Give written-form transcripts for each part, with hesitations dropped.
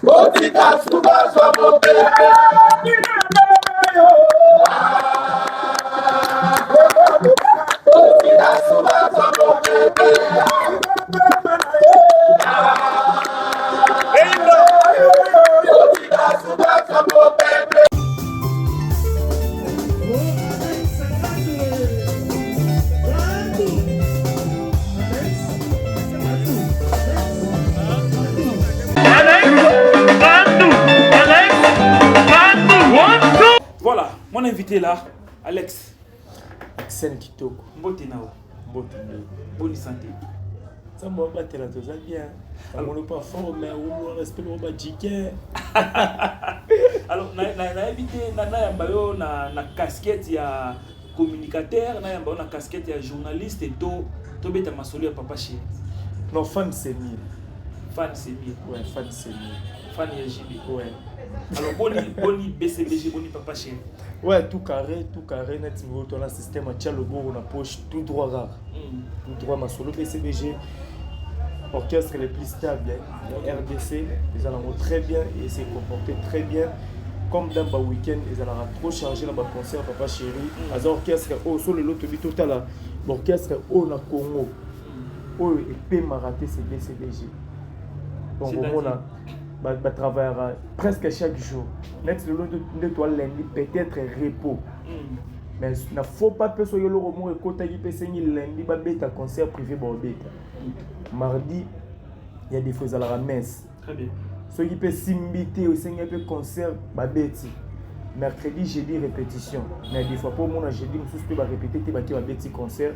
Otika suba somo pepe. Otika suba somo pepe. Otika suba somo pepe. Voilà, mon invité là, Alex. Axel Kitoko. Mbote nao. Mbote. Bonne santé. Ça m'a battu la chose bien. Alors, on n'est pas fort, mais on respecte le badjiké. Alors, na invité na casquette ya communicateur, na casquette ya journaliste et to beta masolo ya papa chéri. Non, fan c'est mieux. Fan c'est mieux. Ouais, fan c'est mieux. Fan ya JB. Ouais. Alors, boni BCBG, boni papa chéri. Ouais, tout carré, net niveau ton un système à Tchalobo, on a poche tout droit rare. Tout droit ma solo BCBG. Orchestre les plus stables, RDC, ils allons très bien et s'est comporté très bien. Comme dans le week-end, ils allaient trop chargé dans le concert Papa Chéri. Les orchestres, sur le lot de total, l'orchestre au Congo, où il peut m'arrêter c'est BCBG. Donc on a travaillé presque chaque jour. Net le lot de toi lundi peut-être repos. Mais il ne faut pas que ce soit le roman et quand il peut saigner lundi, il y a un concert privé. Mardi, il y a des choses à la messe. Très bien. Ceux qui peuvent s'inviter au Seigneur peut concert, babeti. Mercredi, jeudi, répétition. Mais des fois, pour moi, jeudi, je peux répéter, tu vas babeti concert.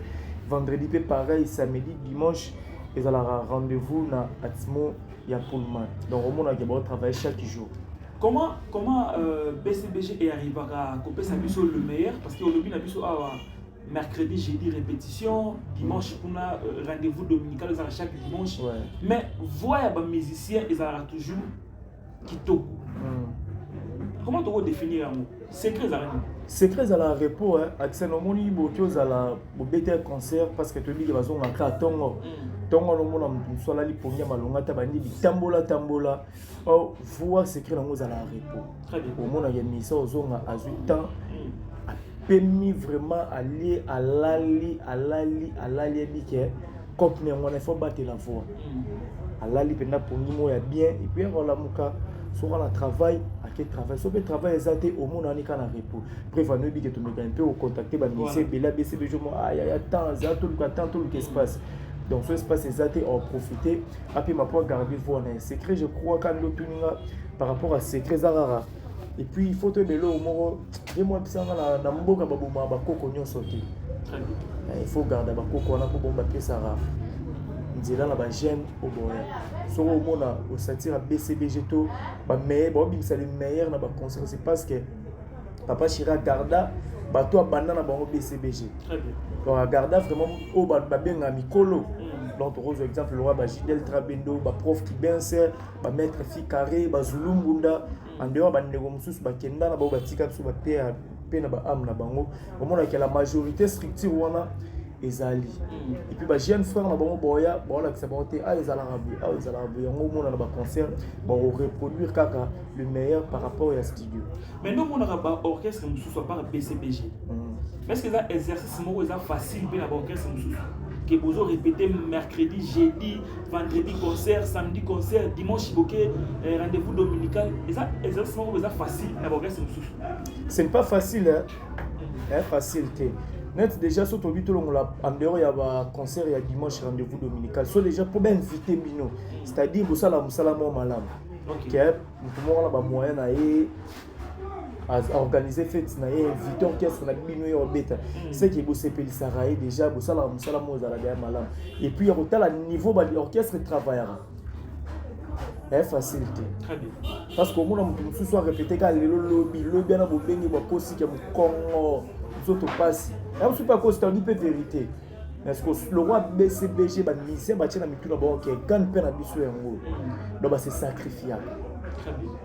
Vendredi, pareil, samedi, dimanche, ils ont rendez-vous dans Atmo, il y a Pullman. Donc, au moins, on va travailler chaque jour. Comment BCBG est arrivé à couper sa mission le meilleur? Parce qu'au début, on a mercredi, jeudi, répétition, dimanche, on a rendez-vous dominical chaque dimanche. Ouais. Mais voyez les musiciens, ils ont toujours Kitoko. Comment tu vas définir un mot? Secret à la secret à la repos, Axel Omoni, il y a un concert parce que tu dis qu'il y a un tongo. Tongo, on soit là, il y a un tabani, tambola. Oh, voir secret à la repos. Très bien. Au moment où il y a mis ça aux hommes à 8 ans. Permis vraiment aller à l'ali comme on a fait battre la voix à l'ali pour nous il y a bien et puis on la muka sur la travail à quel travail sur le travail exacté au monde on est qu'à la repos bref on a dit que tu me gagnes un peu au contacter bah c'est bela BCB je moi il y a temps tout le qui se passe donc ce espace exacté en profiter après ma pour garder voix un secret je crois quand le par rapport à secret Zarara. Et puis il faut te mettre au moro. Dis-moi si on a na mboka babuma bakoko nyonso te. Il faut garder bakoko na pour bomba pièce rare. Nzela na ba jeune au boya. So au mona au satire BCBG to ba meilleur ba bimisa le meilleur na ba concert c'est parce que Papa Chira garda bato abanda na bango BCBG. Très bien. Donc garda vraiment au ba benga mikolo. Donc par exemple le roi Bajidel Trabendo ba prof qui bien sert ba maître Ficaré ba Zulumbunda en dehors ba ndeko mususu ba kenda na ba batika biso ba pe na ba am na bango au moins que la majorité structure wana ezali et puis ba jeune frère na bango boya ba la que ça monter à ezala rabu yango mona na ba concert ba reproduire kaka le meilleur par rapport à studio mais nous on a ba orchestre mususu par BCBG mais est-ce que ça exercice mo ça facile pe na ba orchestre mususu que vous répétez mercredi, jeudi, vendredi concert, samedi concert, dimanche rendez-vous dominical. Et ça, exactement, c'est facile. Ce n'est pas facile, hein? Facile. Net déjà sur ton vidéo en dehors il y a un concert il y a dimanche rendez-vous dominical. So déjà pour bien inviter Mino, c'est-à-dire vous ça la musala mo malam. OK, tout le monde a moyen à organiser fête na invité orchestre na bino yo beta c'est que vous s'appelle Saraï déjà vous ça la mo za la malam et puis au tel niveau ba l'orchestre travaillera facilité très bien parce que moi on peut soit répéter quand le lobby na bobengi ba kosi ke Congo zoto passe là on pas cause c'est une vérité parce que le roi BCBG ba musicien ba tena mituna ba OK quand pe na biso yango donc c'est sacrifiable.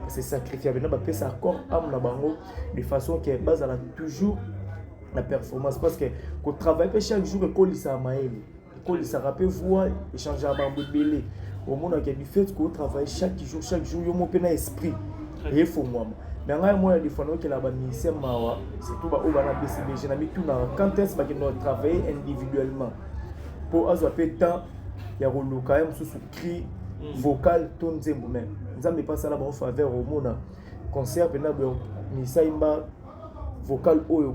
C'est sacrifiable. Nous avons ça corps âme na bango de façon que base à toujours la performance parce que quand travaille chaque jour que ça maël que ça rappelle voix échanger à bango belé au monde qui a du fait qu'on travaille chaque jour, il y a un esprit. Et il faut moi. Mais moi, des fois, que la ministère mawa, c'est tout bas au bana BCBG, na tout na quand est-ce que nous travailler individuellement pour avoir temps, il y a le quand même sous cri vocal ton zembo même. Nous avons pas ça là en faveur au monde concert pendant ministère imba vocal oyo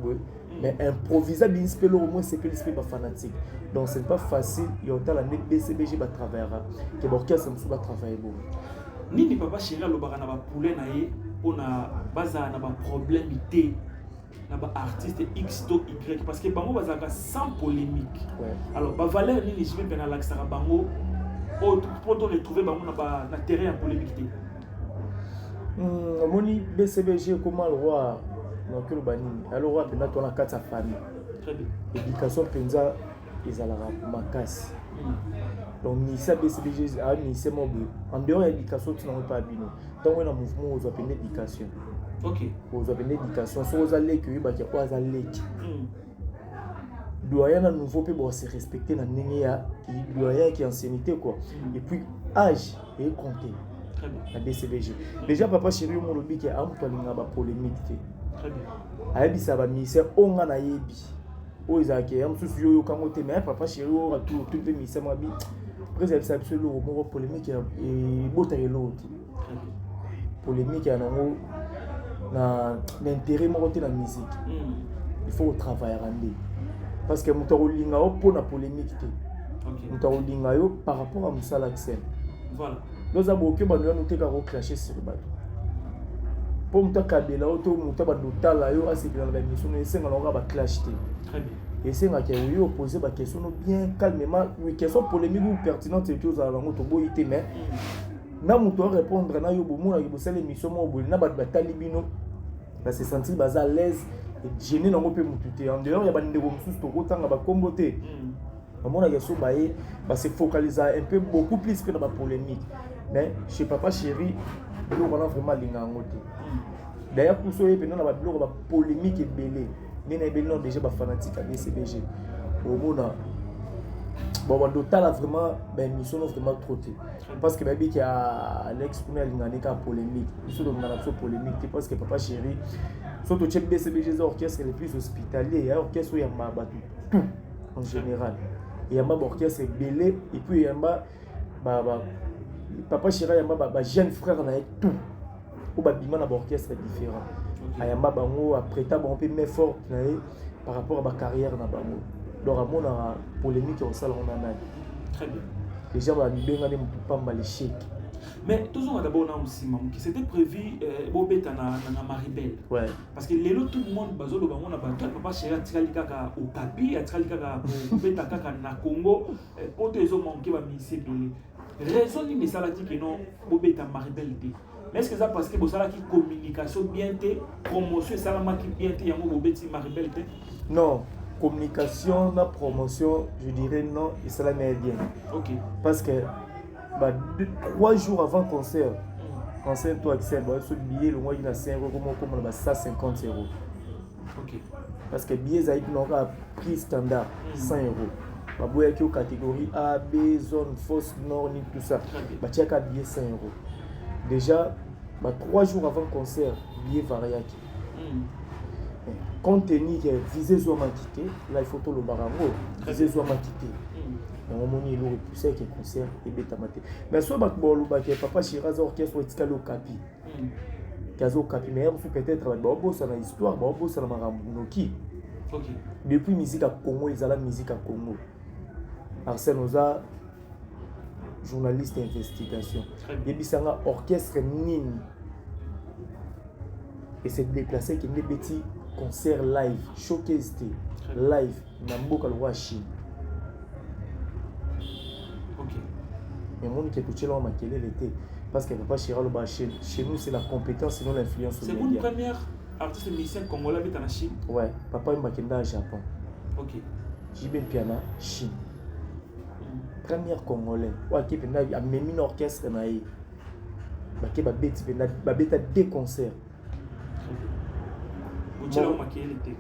mais improviser bien spélo au moins c'est que l'esprit pas fanatique. Donc c'est pas facile, il y a autant la BCBG va travailler que l'orchestre va travailler bon. Nini papa chéri alobaka na ba poulet na ye pona baza na ba problème ité na ba artiste X to Y parce que bango bazaka sans polémique. Ouais. Alors ba valeur nini je vais pena l'axara bango pour te retrouver bango na terrain en polémique té. Moni BCBG comment le roi donc le banini alors roi pena to na kata famille. Très bien. Éducation penza ezalaka makasi. Donc ni ça BCBG a ni c'est mobile en dehors de l'éducation tu n'as pas bino donc on a un mouvement aux appels d'éducation. OK, aux appels d'éducation so aux allés que ba ki aux allés doyen na nouveau pe bon se respecter na ndenge ya qui doyen qui ancienneté quoi et puis âge et compter. Très bien. La BCBG déjà papa chéri mon lobi qui a amtolinga ba polémique. Très bien. Ayebi ça ba ministère onga na yebi o izaki ya msusu yo kangote mais papa chéri o tout le ministère mabi président ça absolument mo polémique et botay l'autre polémique ya nango na l'intérêt mo côté la musique il faut travailler rendre parce que muto linga o pour na polémique té muto linga yo par rapport à musala accent voilà nous avons que banu nous te ka clasher sur bato pour muto kabela o to muto ba dotala yo asibila na mission no esenga longa ba clash té. Très bien. Et c'est là qu'il y a posé des questions bien calmement, une question polémique ou pertinente, c'est chose à la moto boité mais na moto répondre na yo bomo na yo bosala émission mo boli na ba talibino ba se sentir bas à l'aise et gêner na mo pe mututé en dehors il y a ba ndeko mususu to kotanga ba komboté maman na yeso baé ba se focaliser un peu beaucoup plus que dans la polémique mais chez papa chéri bilo on a vraiment linga ngoté d'ailleurs pour ça il y a ba polémique et belé mais non déjà ba fanatique à BCBG au monde bon total vraiment ben mission vraiment trop parce que baby qui a Alex pour aller dans polémique sur dans la polémique parce que papa chéri surtout check BCBG orchestre le plus hospitalier il y a orchestre il y a tout en général il y a orchestre belé et puis il y a papa chéri il y a jeune frère na tout ou ba bima na orchestre différent ayamba bango après ta bon peu mais fort par rapport à ma carrière na bango donc à mon polémique au salon on a très bien déjà ba bibenga ne mpamba les chèques mais toujours d'abord na aussi qui c'était prévu bobeta na Maribel ouais parce que lelo tout le monde bazolo bango na bato papa chéri atikali kaka au Kapi atikali kaka bobeta kaka na Congo pour te zo manquer ba ministre belé raison ni mesala dit que non bobeta Maribel té. Mais est-ce que ça parce que vous avez une communication bien té, promotion ça la qui bien té, yango bobeti Maribel té? Non, communication na promotion, je dirais non, et ça la met bien. OK. Parce que 3 jours avant concert, concert toi Axel, bah ce billet le mois il a 5 euros comme on a 150 €. OK. Parce que billet ça il a prix standard 100 €. Bah boya qui aux catégorie A, B, zone fausse nord ni tout ça. Bah tu as billet 100 €. Déjà, 3 jours avant le concert, billet variaki. Compte tenu que visé soit quitté, là il faut tout le barango, visé soit quitté. Et on m'a dit le repoussé qui concert et bêta maté. Mais soit bon le papa Chiraza orchestre ou escalo capi. Kazo capi mais peut-être bon ça dans histoire, bon ça dans marambonoki. OK. Depuis musique à Congo, ils ont la musique à Congo. Arsène Oza journaliste d'investigation. Il y a un orchestre Nini. Et c'est déplacé qui est des petits concerts live, showcase live, dans le roi Chine. OK. Mais le monde qui est touché là, on m'a quel était. Parce que papa Chira le chez nous, c'est la compétence, sinon l'influence. C'est mon première artiste musicien congolais qui est en Chine. Ouais, papa il m'a quitté au Japon. OK. J'ai bien piano, Chine. Première congolais ouais qui a même un orchestre na yi ba ke ba beta deux concerts au tchela maquiller l'été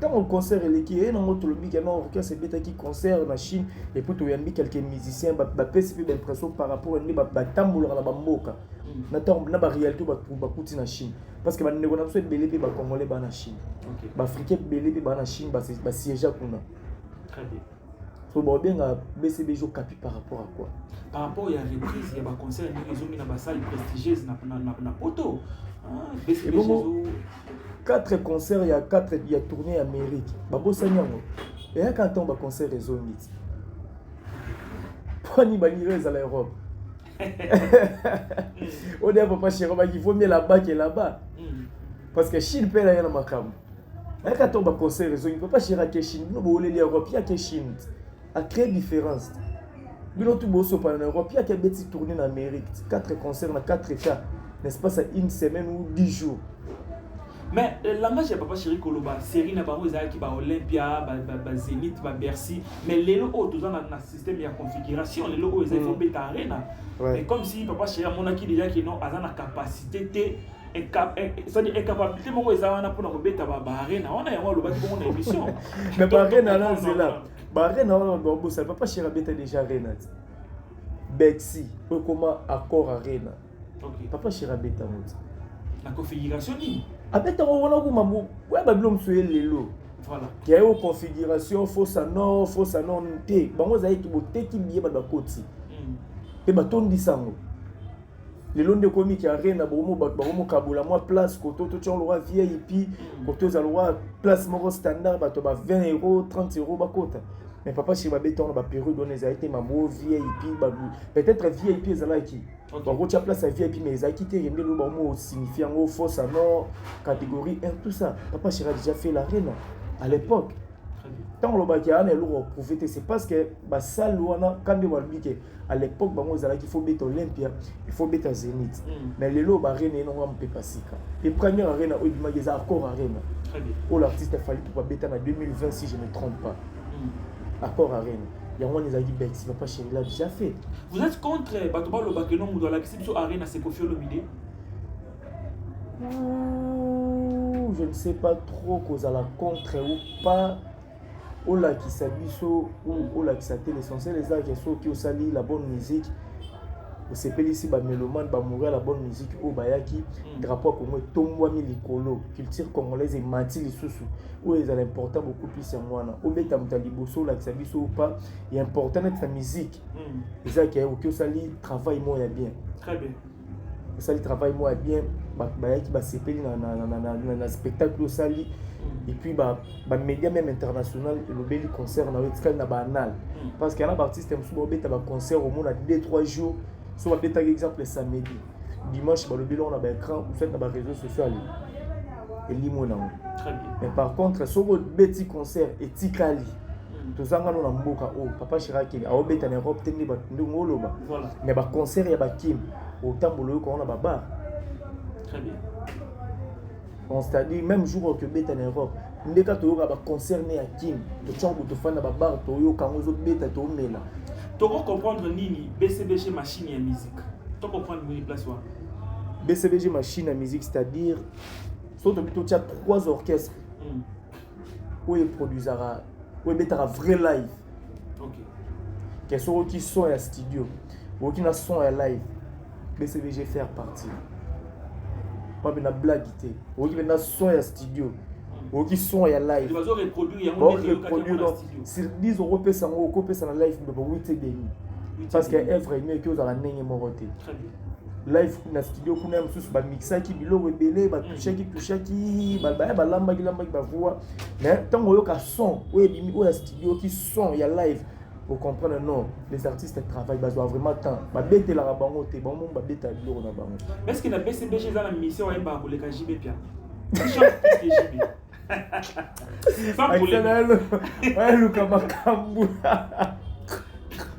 Tant au concert eleki et non to lobi que non orchestre beta qui concert en Chine et puis to yambi quelques musiciens ba pesi pe d'impression par rapport à ni ba tambola na ba mboka na temps na ba réalité ba kuti na Chine parce que ba nego na so belé pe ba congolais ba na Chine ba africain belé pe ba na Chine ba siège kuna. Très bien. So ba bien ga BCBG capi par rapport à quoi? Par rapport à la reprise, il y a des concerts qui ont dans salle prestigieuse na poto. BCBG 4 concerts, il y a 4 il y a tourné en Amérique. Babo Sanyango. Et quand on va concert les zones. Pour ni banirez à l'Europe. On dit papa chéri, il faut mieux là-bas que là-bas. Parce que Chine paye la ma cam. Et quand on va concert les zones, papa chéri que Chine, nous voulons l'Europe, il y a que Chine. A créé différence. Nous tout bosso pas en Europe, il y a que petit tourné en Amérique. 4 concerts dans 4 cas. N'est-ce pas ça une semaine ou 10 jours. Mais le langage de Papa Chéri Koloba, série na bango ezaki ba Olympia, ba Zénith, ba Bercy, mais les locaux tout dans le système de configuration, les locaux ils font beta arena. Et comme si Papa Chéri monaki déjà qui non a la capacité c'est-à-dire incapacité moko ezana pour na beta ba arena. On a yango lobaki pour mon émission. Mais ba arena là c'est là. Ba arena on va bosser Papa Chéri beta déjà arena. Bexi, comment accord arena. OK. Papa Chéri beta mot. La configuration ni Après, on a vu mamou, ouais, bablom soyez les lots. Voilà. Qui a une configuration fausse à nord, té. Bango zaï qui boté qui billet bada koti. Et baton di sango. Les lots de commis qui a rien à bomo kaboula moi place koto to tchon loi vieille et puis koto za loi place moro standard bato ba 20 €, 30 € bakota. Mais papa chez babéton ba Pérou donné ça été mamou vieille et puis peut-être vieille et puis ça là qui. Donc tu as place à VIP mais ça quitté remé le mot signifiant au fausse à nord catégorie 1 tout ça. Papa chez a déjà fait l'arène à l'époque. Tant le bakia est lourd prouvé c'est parce que ba salle wana quand de walbike à l'époque bango zala qu'il faut bête Olympia, il faut bête Zénith. Mais les lots arène non on peut pas sika. Les premières arènes au bimageza accord arène. Très bien. Où l'artiste a fallu pour bête en 2020 si je ne me trompe pas. Accord arène. Il y a un des amis qui va pas chez lui, déjà fait. Vous êtes contre Batoba le Bakenon ou dans la question arène à Sekofio Lomide? Je ne sais pas trop cause à la contre ou pas. Ola qui s'abisso ou Ola qui s'attelle l'essentiel les arts qui ont sali la bonne musique. Au CPL ici, ba mélomane, ba mourir la bonne musique au Bayaki, drapeau comme Tomwa Milikolo, culture congolaise et mati les sous-sous. Où ils ont important beaucoup plus en moi. Au Beta Mtaliboso, la Xabiso ou pas, il est important d'être la musique. Les arts qui ont sali travail moi bien. Très bien. Ça le travail moi bien, Bayaki ba CPL dans spectacle au sali. Et puis bah média même international le bel concert na wetka na banal parce qu'il y a un artiste qui a un concert au moins à 2-3 jours soit par exemple samedi dimanche le bilan on a un écran ou fait dans les réseaux sociaux et limona. Très bien. Mais par contre sur le petit concert et tikali tout ça on a mboka oh papa Chiraki a obéta en Europe tenir ba ndongolo ba mais ba concert ya ba kim au tambolo ko on a baba. Très bien. C'est-à-dire même jour que bête en Europe ndeka to yoka ba concerné à Kim to tchongo to fana ba bar to yoka ngozo beta to mela to comprendre nini BCBG machine à musique to comprendre une place wa BCBG machine à musique c'est-à-dire surtout tu as 3 orchestres où ils produisera où ils mettra vrai live. OK que sont qui sont à studio ou qui na son à live BCBG faire partie pas une blague ou qui na son à studio ou qui sont à live ils vont reproduire sur 10 € peut ça au copé ça live de 8 demi parce que œuvre mieux que dans la nenge moroté. Très bien. Live na studio kuna msusu ba mixa ki bilo rebele ba toucher ki ba lamba ba voix mais tant yo ka son ou ebimi ou studio qui son ya live pour comprendre non les artistes travaillent besoin vraiment temps ba bete la bango te bon ba beta bilo na bango est-ce que na BCBG za na mission wa ba ko le ka JB pia chante que JB sans problème ouais Luka Makambu.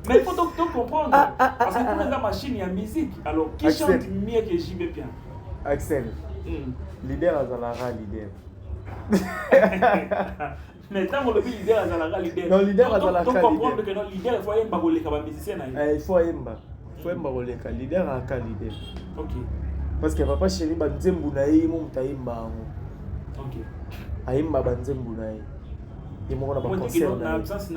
Mais il faut donc comprendre parce que pour la machine il y a musique alors qui chante mieux que JB Pian? Axel leader Azalara leader. Mais tant que le leader Azalara leader non leader Azalara donc comprendre que non leader il faut yemba ko leka ba musicien na il faut yemba ko leka leader aka leader. OK parce que papa chéri ba nzembu na ye mo mutayimba ngo. OK ayimba ba nzembu na ye et moi on a Moi, un je dis que concert dans l'absence,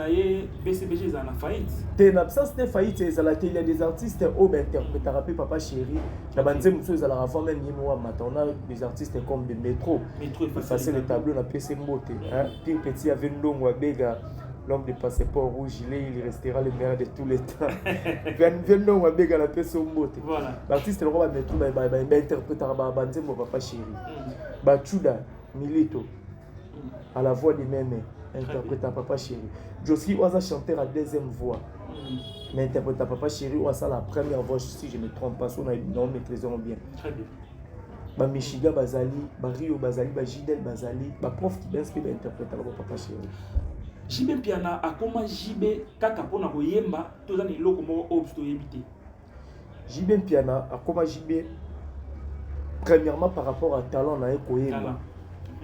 BCBG est en faillite. t'es en absence de faillite, il y a des artistes au interprète rappé Papa Chéri, la bande de monsieur à la avant même on a des artistes comme des métro effacer le tableau na PC Mbote hein Pire Petit avait Ndongo Abega l'homme de passeport rouge il restera le meilleur de tous les temps vient Ndongo Abega la PC Mbote voilà l'artiste le roi métro interprète bande de Papa Chéri Bachuda Milito à la voix des mêmes interprète Papa Chéri Joski Oza chanteur à deuxième voix mais interprète Papa Chéri Oza la première voix si je ne me trompe pas on a non maîtrisons bien très bien ba Michiga Bazali ba Rio Bazali ba Jidel Bazali ba prof qui d'inscrit ba interprète Papa Chéri Jibe Piana a comment Jibe kaka pona koyemba toza ni loko mo obsto yebité Jibe Piana a comment Jibe premièrement par rapport à talent na koyemba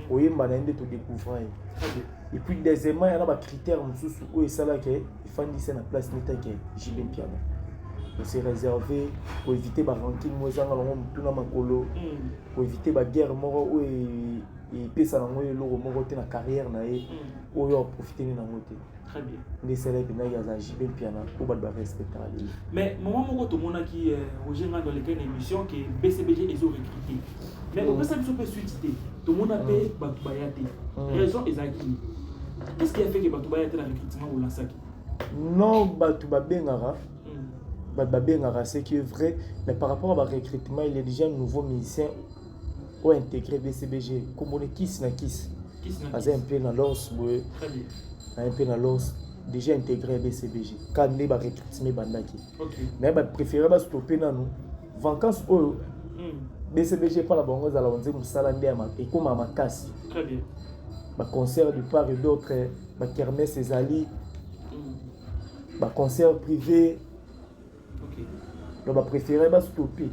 koyemba na inde to découvrir et puis deuxièmement il y a des critères mususu où ça là que il faut dire na place neta que Jibe Piana c'est réservé pour éviter ba ranking mozanga longo mutuna makolo pour éviter ba guerre moro où et pesa na ngoyo loko moko te na carrière na ye oyo profiter na ngote très bien les célèbres na ya za Jibe Piana pour ba respecter mais moment moko to mona qui Roger dans lesquelles émission que BCBG ils ont recruté mais on peut ça peut suite tout le monde a payé Batubayate raison ezaki qu'est-ce qui a fait que Batubayate la recrutement au Lansaki non Batubabengara Babengara c'est qui est vrai mais par rapport à recrutement il y a déjà un nouveau musicien ou intégré BCBG comme on est Kiss na Kiss un peu dans l'os un peu dans l'os déjà intégré BCBG quand les ba recrutement bandaki mais ba préférer ba stopper na nous vacances au BCBG pas la bongo za la onze musala ndema et comme à makasi très bien ba concert de part et d'autre ba kermesse ezali ba concert privé donc ba préférer ba stopper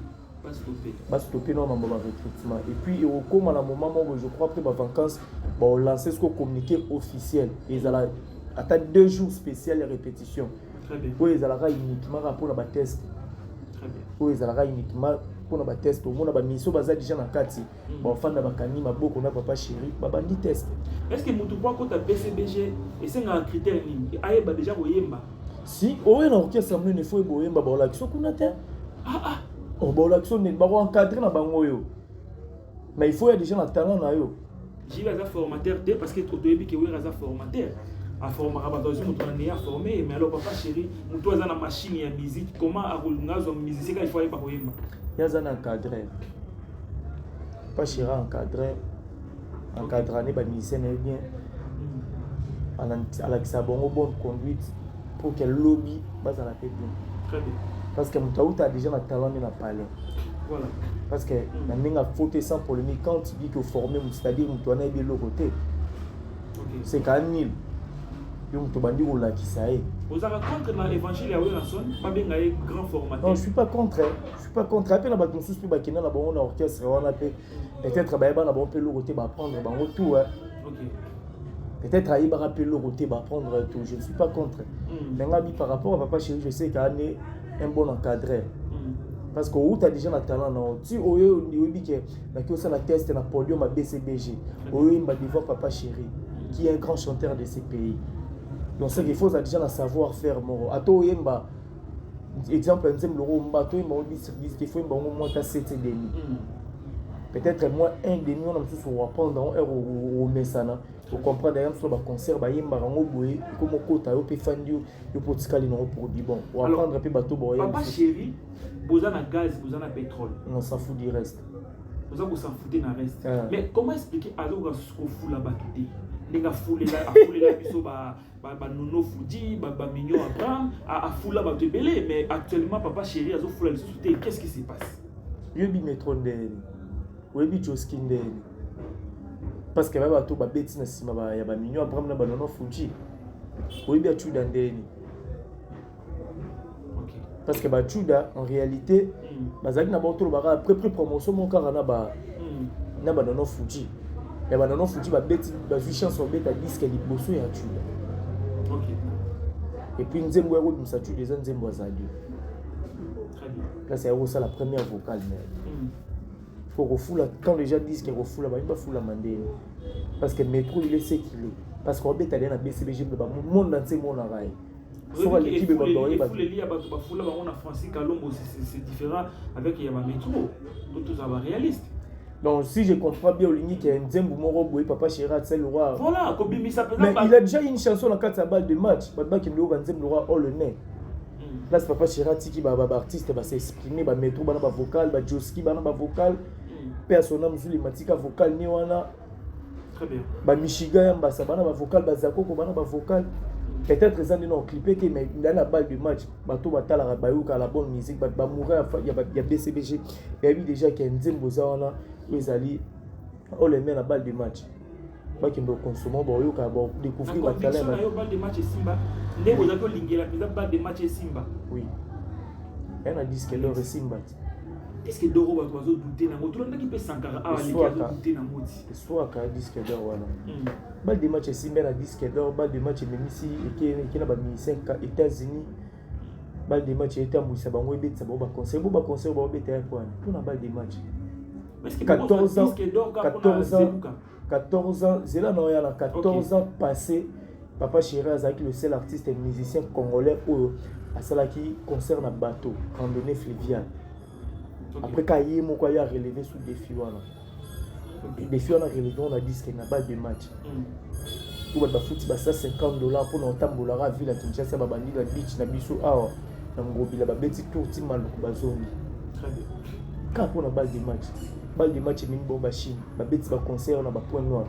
non maman ba recrutement et puis au comme à la moment où je crois après ba vacances ba lancer ce communiqué officiel ils alla attendre 2 jours spécial répétition très bien où ils alla uniquement pour la test très bien où ils alla uniquement pour la test au monde ba miso baza déjà na kati ba fanda ba kani maboko na Papa Chéri ba bandi test est-ce que mutu kwa kota BCBG et c'est un critère ni ayeba déjà koyemba si oye na orchestre amne ne faut boyemba ba la kiso kuna te on ba la kiso ne ba encadrer na bango yo mais il faut y a déjà na talent na yo j'ai un formateur parce que tout yebi que oui raza formateur a former abadozi mutu na formé mais alors Papa Chéri mutu aza na machine ya musique comment akolungazo musicien il faut y ba koyemba yaza na encadrer Papa Chéri encadrer ba musicien bien à la bonne conduite pour que lobby base à la tête bien. Très bien. Parce que Moutaouta a déjà un talent de la parler. Voilà. Parce que la main a fauté sans polémique quand tu dis que former, c'est-à-dire Moutouana est bien le côté. C'est quand même nul. Donc tu vas dire là qui ça est. Vous avez contre l'évangile à Wilson, pas bien un grand formateur. Non, je suis pas contre. Je suis pas contre. Après la bataille sous plus bakina la bonne orchestre on a peut-être ba na bon peu le côté va prendre ba retour. OK. Peut-être à Ibarra Pello Roté va prendre tout, je ne suis pas contre. Mais par rapport à Papa Chéri, je sais qu'il y a un bon encadré. Parce que tu as déjà un talent. Si tu as un test dans le podium à BCBG, tu as devant Papa Chéri, qui est un grand chanteur de ces pays. Donc il faut déjà un savoir-faire. Exemple, il faut moins 7 demi. Peut-être moins 1 demi, on a tous prendre au Messana. Pour comprendre d'ailleurs sur le concert, il y a un boy, comme au côté, il peut faire du potical pour dire bon, on va prendre un peu bateau. Papa Chéri, vous avez un gaz, vous avez un pétrole. On s'en fout du reste. Vous avez s'en foutre du reste. Mais comment expliquer à l'eau ce qu'on fout là-bas tout les gars foulent là, biso ba nono Fuji, ba mignon Abraham, à foule là-bas tout belé. Mais actuellement, Papa Chéri, a foule là qu'est-ce qui se passe? Il y a un métro d'elle, il y a un Joskin d'elle. Parce que même tout bêtis na sima ba ya ba mignon Abraham na ba nono Fuji. Oui bien Chuda ndeni. OK. Parce que ba Chuda en réalité bazaki na ba to ba après promotion mon car na ba nono Fuji. Ya ba nono Fuji ba bêtis ba vu chance bêta disque liboso ya Chuda. OK. Et puis nzembo ya ko msa Chuda nzembo azali. Très bien. Là c'est ça la première vocale mais faut refoula quand les gens disent qu'il refoula bah il va foula mandé parce que métro il est ce qu'il est parce qu'on bête aller na BCBG le monde entier mon araï sur l'équipe c'est différent avec Yama Metro tout ça réaliste. Donc si je comprends bien Olingi qui a un Nzembo Moro Boy Papa Chérat c'est le roi. Voilà, Kobimi ça peut. Mais il a déjà une chanson dans 4 balles de match. Papa qui me dit Nzembo le roi oh le nez. Là c'est Papa Chérat qui va artiste va s'exprimer va mettre ba vocal ba Joski ba vocal. Personnel musuli matika vocal ni wana. Très bien. Ba Michigan yamba ça ba vocal ba Zakoko ba vocal. Peut-être ils ont clippé mais dans la balle de match bato batala ba yuka la bonne musique ba mourir il y a BCBG il y a eu déjà qui Nzembo za wana ils allaient oh les mains la balle de match ba qui me consommer ba yuka ba découvrir ba talent la balle de match Simba ndé vous avez lingé la balle de match Simba oui elle a dit que leur Simba est-ce que Doro va toi douter na moto ndaki pe Sankara a les douter na moti soit ka disque d'or wana balle de match Simba na disque d'or balle de match même ici et qui na ba 5 États-Unis balle de match était amouissa bango ebetsa ba conseil ba beta quoi pour na balle de match 14 ans c'est là non il y a 14 ans passé Papa Chéri avec le seul artiste et musicien congolais à cela qui concerne bateau randonnée fluviale. Après quand il a relevé sous défi wana défi on a relevé on a dit que na balle de match pour ba foot ba $50 pour na tambola ville à Kinshasa ba bandi la beach na biso awa na ngobila ba beti tour ti maluku ba zone très bien quand pour na balle de match mini bomba Chine ba beti ba concert na ba point noir.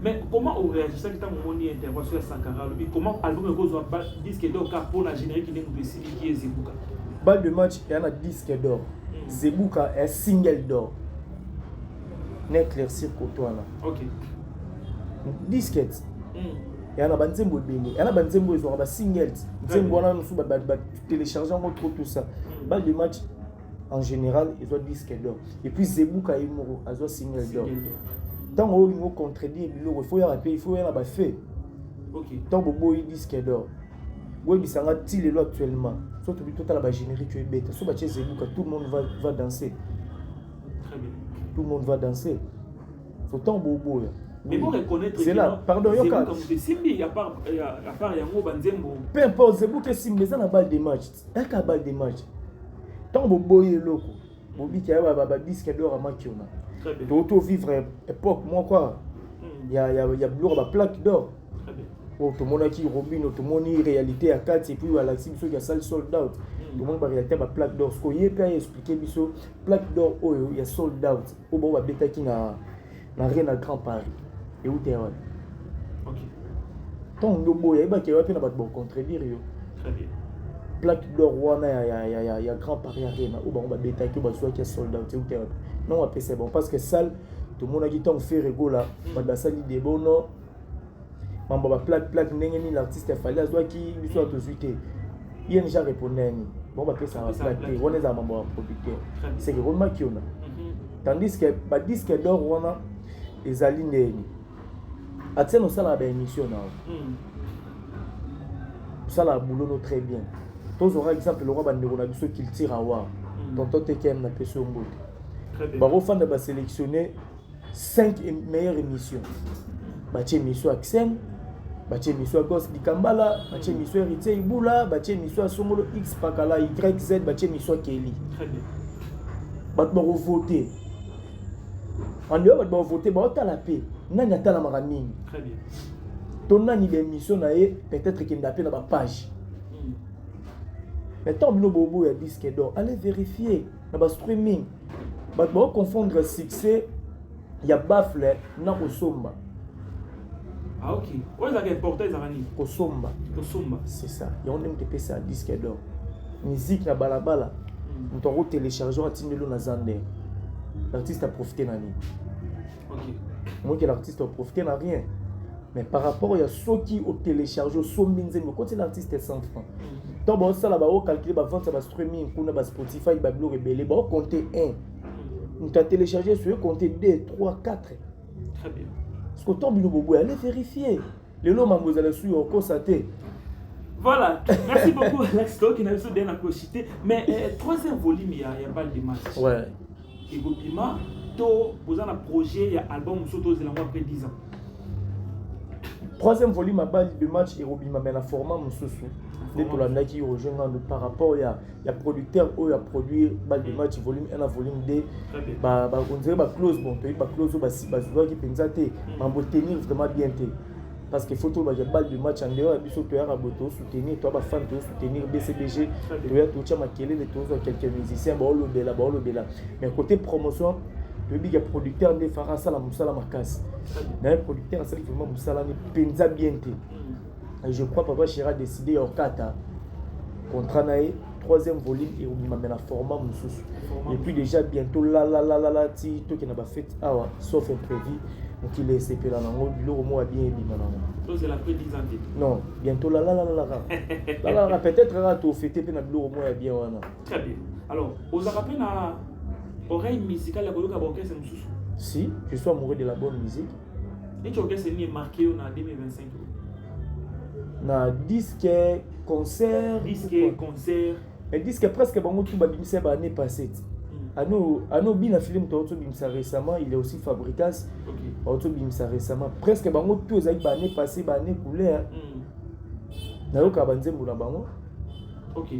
Mais comment on réagit ça qui t'a monné intervention à Sankara comment album gozo ba disque d'or car pour la générique qui est Sili qui est Zebuka balle de match il y a un disque d'or Zebuka est single d'or n'éclaircir Kotoana OK disquette il y a un banzembo bene il y a un banzembo ils ont ba single nzembo wana nusu ba télécharger en trop tout ça balle de match en général ils ont disque d'or et puis Zebuka et Moro ils ont single d'or tant on veut contredire il faut y rappeler il faut y avoir fait OK tant bobo il disque d'or oui mais ça va il est actuellement surtout tout à la générique tu es bête so ba Zebuka tout le monde va danser très bien tout le monde va danser faut tant bobo mais pour reconnaître c'est là pardon yoka comme de Simbi à part yango banzembo peu importe Zebuka Simbi ça na balle de match ka balle de match tant bobo il loko bobi qui a ba disque d'or à Makiona très bien d'auto vivre époque moi quoi il y a ba plaque d'or très bien tout le monde qui Robin tout le monde réalité à 4 et puis à la cible qui a salle sold out tout le monde va réalité ba plaque d'or ce qu'on y peut expliquer biso plaque d'or il y a sold out au bon va beta qui na rien à Grand Paris et où t'es OK ton lobo ya ba qui va na ba contredire yo très bien plaque d'or wana ya Grand Paris Arena au bon va beta qui ba soit qui sold out et où t'es non après c'est bon parce que salle tout le monde qui t'ont fait rigolo là ba salle des bon non mambo ba plaque ndenge ni l'artiste fallait azwa qui lui soit autosuité il y a déjà répondu bon ba pesa ba plaque on est à mambo producteur c'est que vraiment qui on a tandis que ba disque d'or wana ezali ndeni atien no sala ba émission na sala boulot très bien tous aura exemple le roi bandeko na biso qu'il tire à voir tonton tekem na peso mbote très bien ba refan ba sélectionner 5 meilleures émissions ba tie émission Axen batie miso Gos Dikambala, batie miso Héritier Ibula, batie miso Songolo X Pakala YZ, batie miso Kelly. Très bien. Bat ba voter. En dehors bat ba voter, ba ota la paix. Nani atala maramini. Très bien. Ton nani de mission na ye peut-être qu'il n'a pas na ba page. Mais tant que bobo ya disque d'or, allez vérifier na ba streaming. Bat ba confondre succès ya bafle na Kosomba. Ah ok. Où est-ce important les aranis? Kosomba. Kosomba. C'est ça. Il y a un homme qui fait ça disque d'or. Musique na balabala. On t'en télécharger à Tindelo na Zander. L'artiste a profité na ni. Ok. Moi que l'artiste a profité na rien. Mais par rapport à ceux qui ont téléchargé, mais quand l'artiste est 100 francs. Donc bon ça là bas calculer ba vente ba streaming, kuna ba Spotify, ba Blue Rebelle, ba compter 1. On t'a téléchargé sur compter 2, 3, 4. Très bien. Parce que ton bilo bobo allez vérifier. Les lots mangos allez sur constater. Voilà, merci beaucoup Alex qui n'a pas bien accroché. Mais troisième volume il y a pas de match. Ouais. Et Gopima, to vous avez un projet, il y a album Soto Zelango après 10 ans. troisième volume à balle de match et Robima mais la format Moussousou. Dès que l'on a qui rejoint par rapport il y a producteur où il y a produit balle de match volume 1 à volume 2. On dirait bah close bon, tu as close qui pensa te, mais tenir vraiment bien te. Parce qu'il faut trouver des balles de match en dehors, et puis surtout, tu as soutenir, toi, fan, tu soutenir BCBG, tu as quelques musiciens, mais côté promotion, le big producteur de Farah Salam Moussala Makas. Le producteur, c'est vraiment Moussala, mais pensa bien. Et je crois que Papa Chira a décidé en 4 contrat naï, troisième volume, et on m'a mis la format Moussous. Et puis déjà, bientôt, là, tout qui n'a pas fait, sauf imprévu. Donc il est CP là, le mot a bien dit maintenant. C'est la prédisante. Non, bientôt là, peut-être là, tu fêté puis le mot a bien. Très bien. Alors, aux Arabes, na oreille musicale, la Goloka Banque, c'est Moussous. Si, je suis amoureux de la bonne musique. Et tu orchestre est marqué en 2025. Na disque, concert. Mais disque presque bon tout babimse ba année passée. Ano bina film to bimsa récemment, il est aussi fabricas. OK. Bimsa récemment, presque bango tout za ba année passée, ba année couleur. Na yo ka banzembo na bango. OK.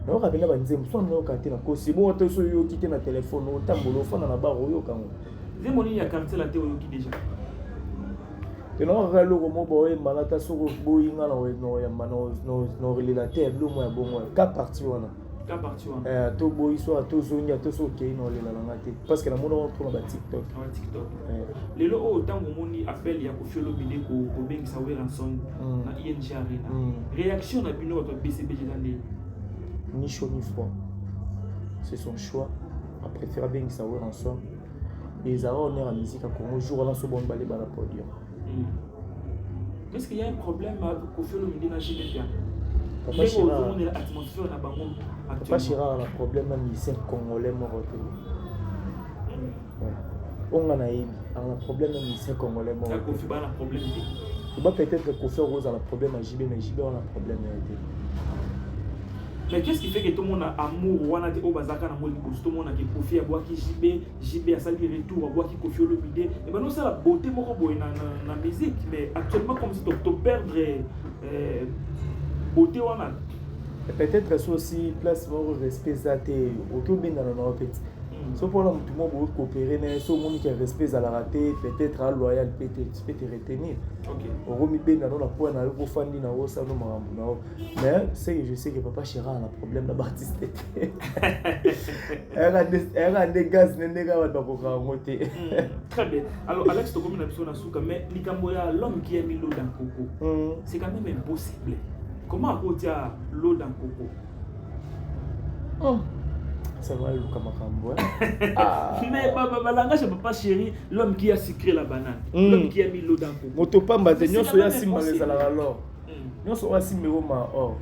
Na yo ka bina banzembo, so na yo ka te na ko si bon to so yo kité na téléphone, o tambolo fana na ba yo ka ngo. Zemoni ya quartier la te yo ki déjà. Et non, le roman boy, malata sur boyinga no relateur, le moins bon moi. Quatre parties wana. Quatre parties wana. To boy soit to zone, to so okay no le la ngate. Parce que la monde on trouve na TikTok. Na TikTok. Le lo o tango moni appel ya ko fiolo mine ko bengi sa we ransom na ING Arena. Réaction na bino to BCBG dans les ni chaud ni froid. C'est son choix. A préféré bengi sa we ransom. Et ils ont honneur à musique à Congo jour là so bon balé ba la podium. Est-ce qu'il y a un problème avec Kofi Olomide dans GDP? Papa Chira, Papa Chira a un problème avec les musiciens congolais morts. On a un problème avec les musiciens congolais morts. Kofi a un problème. Peut-être que Kofi Rose a un problème avec JB, mais JB a un problème avec. Mais qu'est-ce qui fait que tout le monde a amour wana te obazaka na moli boss tout le monde a que Kofi a boaki JB a sali retour a boaki Kofi Olomide et ben non ça la beauté moko boy na musique mais actuellement comme si tu perdre beauté wana peut-être ça aussi place mon respect ça te auto bien dans la petite so pour là tout le monde peut coopérer mais so monde qui respect à la rater peut-être à loyal peut-être tu peux te retenir. OK. On remet bien dans la point na ko fandi na ça no marambo na mais c'est je sais que Papa Chira a un problème na Baptiste. Elle a des gaz n'endega ba ko ka ngote. Très bien. Alors Alex to comme na biso na suka mais likambo ya l'homme qui a mis l'eau dans coco. C'est quand même impossible. Comment apporter l'eau dans coco? Ça va le Kamakambo. Mais langage Papa Chéri, l'homme qui a sucré la banane, l'homme qui a mis l'eau dans le coco. Motopamba, nous sommes à Simbalez alors. Nous sommes à Simbaloma or.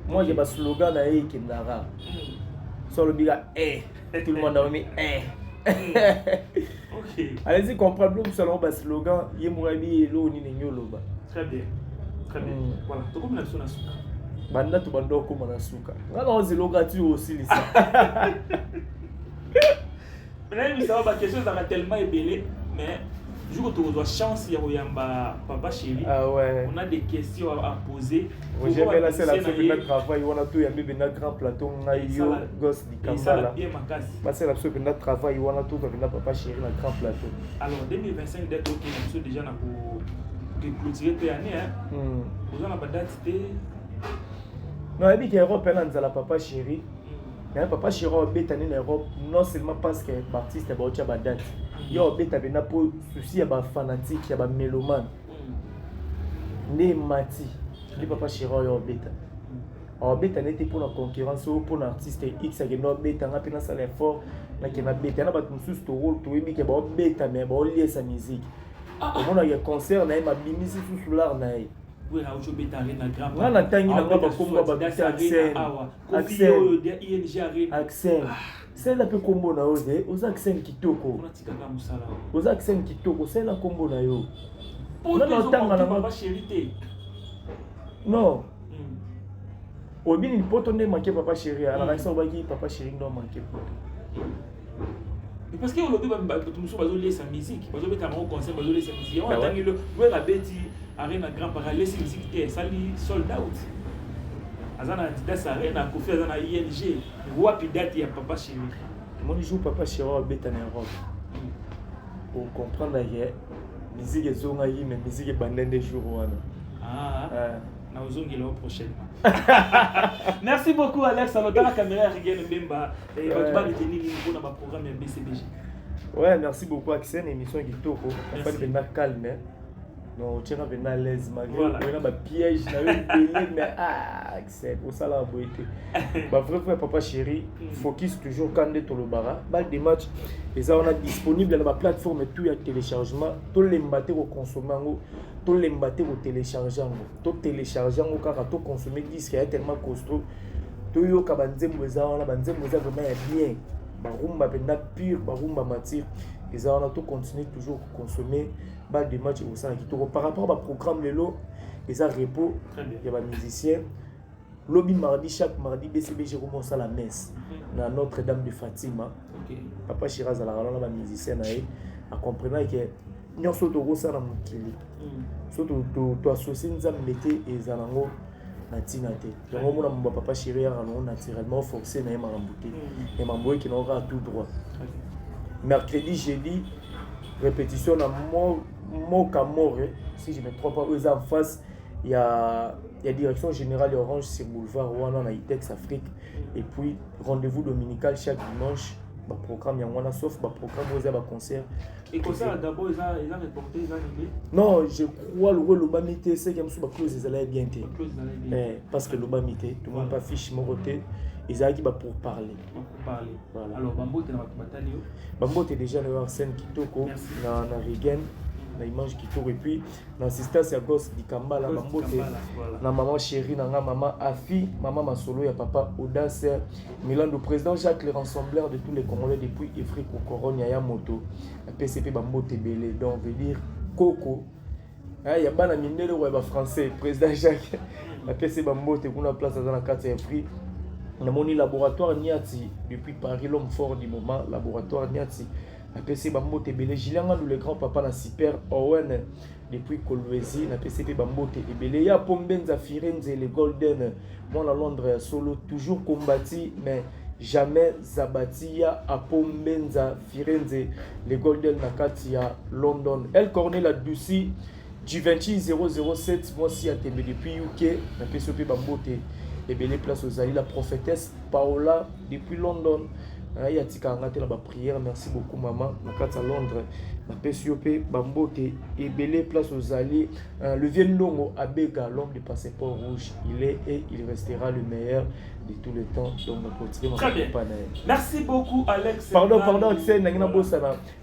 Moi j'ai un slogan à Ekendara. Sur le biga, tout le monde a mis OK. Allez-y, comprendre nous allons un slogan, Yemourabi et l'eau ni Nyoloba. Très bien. Très bien. Voilà, tu comme la personne à sucre. Banda to bando ko manasuka. Ngana oziloga tu aussi lisa. Mais ça va question ça va tellement ébélé mais du coup tu dois chance ya oyamba Papa Chéri. Ah ouais. On a des questions à poser. J'ai bien laissé la semaine de travail, on a tout yambi bena grand plateau ngayo gosse di Kambala. Bah c'est la semaine de travail, on a tout bena Papa Chéri na grand plateau. Alors 2025 date OK, nous sommes déjà na pour clôturer cette année hein. Vous en avez date non, il y a Europe dans Papa Chéri. Papa Chéri a été en Europe non seulement parce que l'artiste est battu à date. Il y a été pour souci à fanatique, à mélomane. Né Mati, le Papa Chéri a été. Il a été pour la concurrence pour l'artiste X qui a été en appel à l'effort. Il a été en appel à rôle, tout le monde qui a été mais il a sa musique. Au moment où il y a un concert, il a mis sur l'art. Oui, là où je vais t'arrêter dans le grand plateau. On a tangi na ngaba kombo ba accent. C'est la pe kombo na ode, aux accent kitoko. On a tika ka musala. Aux accent kitoko, c'est la kombo na yo. On a tanga na Papa Chéri. Non. Obini poto ne manquer Papa Chéri, ala raison ba ki Papa Chéri non manquer poto. Parce que aujourd'hui, tout le monde laisse sa musique. Parce que tu as un concert, tu laisse sa musique. On attend que le rabeti arène à grand parallèle, laisse musique qui est sali sold out. Azana Adidas arène à Kofi Azana ING. Roi Pidate et Papa Chéri. Moi, je joue Papa Chéri au Bétan Europe. Pour comprendre la musique est zongaï, mais musique est bandée des jours. Ah. Merci beaucoup Alex. Alors dans la caméra regarde Mbemba et votre bague est niveau dans ma programme BCBG. Ouais, merci beaucoup Axel, émission qui toko. On pas de calme. Non, tu es à l'aise malgré on a piège mais Axel, au ça la beauté. Bah vrai Papa Chéri, focus toujours quand de Tolobara. Balle des matchs et ça on a disponible dans la plateforme tout y a téléchargement, tout les mbaté au consommer tout les mbaté au téléchargement, tout téléchargement au car tout consommer disque est tellement costaud. Tout yo kabanzembo za on a banzembo za vraiment bien. Barumba benda pur, barumba matière. Et ça on a tout continuer toujours consommer balle des matchs au sein qui par rapport au programme le lot et ça repos il y a des musiciens lobby mardi chaque mardi BCBG commence à la messe dans Notre-Dame de Fatima. Papa Chiraz à la ralon la musicien à comprendre que nous sommes au ça dans mukili surtout to associer nous mettre et zalango na tinate donc mon mon Papa Chéri a naturellement forcé na marambouté et mambo qui n'aura tout droit. Mercredi jeudi répétition à Mokamore, si je ne me trompe pas, eux en face, il y a direction générale Orange sur boulevard Rwanda dans Itex Afrique. Et puis rendez-vous dominical chaque dimanche. Le programme Yangwana sauf le programme où il y a un concert. Et concert d'abord, ils ont reporté, ils ont annulé? Non, je crois que le Lobamité, c'est comme si la clause ils allaient bien. Parce que le Lobamité, tout le monde pas fiche mon côté. Ils ont dit pour parler. Pour parler. Voilà. Alors, Bambo, tu es dans la bataille. Bambo, tu es déjà dans la scène Kitoko, dans la Regen, dans l'image Kitoko. Et puis, dans l'assistance à gauche du Kambala, Bambo, tu es dans Maman Chéri, dans Maman Afi, Maman Masolo, il y a Papa Audace, Milan, le président Jacques, le rassembleur de tous les Congolais depuis Ifri Kokoron, Yaya Moto, la PCP Bambo Tebele, donc on veut dire Coco. Il y a Bana Mindele, le français, président Jacques, la PCP Bambo, tu es pour la place dans la carte Ifri. On a mon laboratoire Niati depuis Paris, l'homme fort du moment, laboratoire Niati. La PC Bambo Tebele, Julien le grand papa na Super Owen depuis Kolwezi, la PCP Bambo Tebele. Il y a Pombenza Firenze, les Golden, moi à Londres solo, toujours combattu, mais jamais zabati à Pombenza Firenze, les Golden Nakati à London. Elle Cornel à Dussi, du 20007, moi aussi à Tebele depuis UK, la PCP Bambo Tebele. Et bien les places aux alliés, la prophétesse Paola depuis London. Il y a la prière, merci beaucoup maman. À Londres, la PCOP, Bambote, et bien place aux alliés. Le vieux Longo Abega, l'homme du passeport rouge, il est et il restera le meilleur de tous les temps. Donc on continue. Très bien. Merci beaucoup Alex. Pardon, Axel,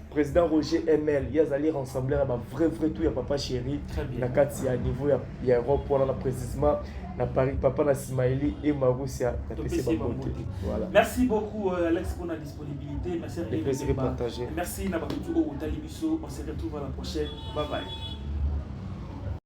président Roger ML, il y a allé rassembler un vrai tout, il y a Papa Chéri. Na kati à niveau il y a Europe pour la précisément na Paris Papa na Simaili et Maroussia na PC Bambote. Voilà. Merci beaucoup Alex pour la disponibilité. Merci de partager. Merci na bakutu au Talibiso. On se retrouve à la prochaine. Bye bye.